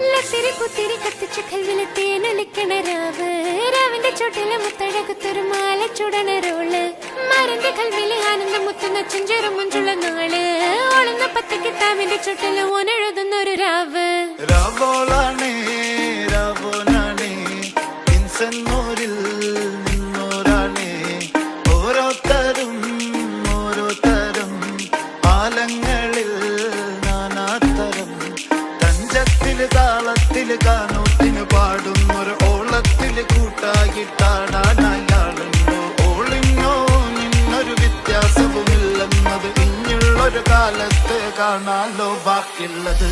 ലത്തിരി പുത്തിരി കത്തിച്ചു കൽവിലെ തേനൊലിക്കണ രാവ് രാവിന്റെ ചുട്ടില് മുത്തഴകുത്തൊരു മാല ചുടണ റോള് മരന്റെ കൽവിലെ ആനന്ദം മുത്തുന്ന ചെഞ്ചെറു മുഞ്ചുള്ള നാള് ഓളുന്ന പത്ത് കിതാബിന്റെ ചുട്ടില് ഓനെഴുതുന്നൊരു രാവ് രാവോളാണേ രാവോനാണേ ഇൻസന്നൂരിൽ നിന്നോരാണേ ഓരോരുത്തരും ഓരോരുത്തരും ആലങ്ങളിൽ നാനാത്തരം തഞ്ചത്തില് താളത്തില് കാനൂത്തിന് പാടുന്നൊരു ഓളത്തില് കൂട്ടായിട്ടാടാനായാളുണ്ടോ ഓളിനോ നിന്നൊരു വ്യത്യാസവുമില്ലെന്നത് ഇനിയുള്ളൊരു കാലത്ത് കാണാലോ ബാക്കിയുള്ളത്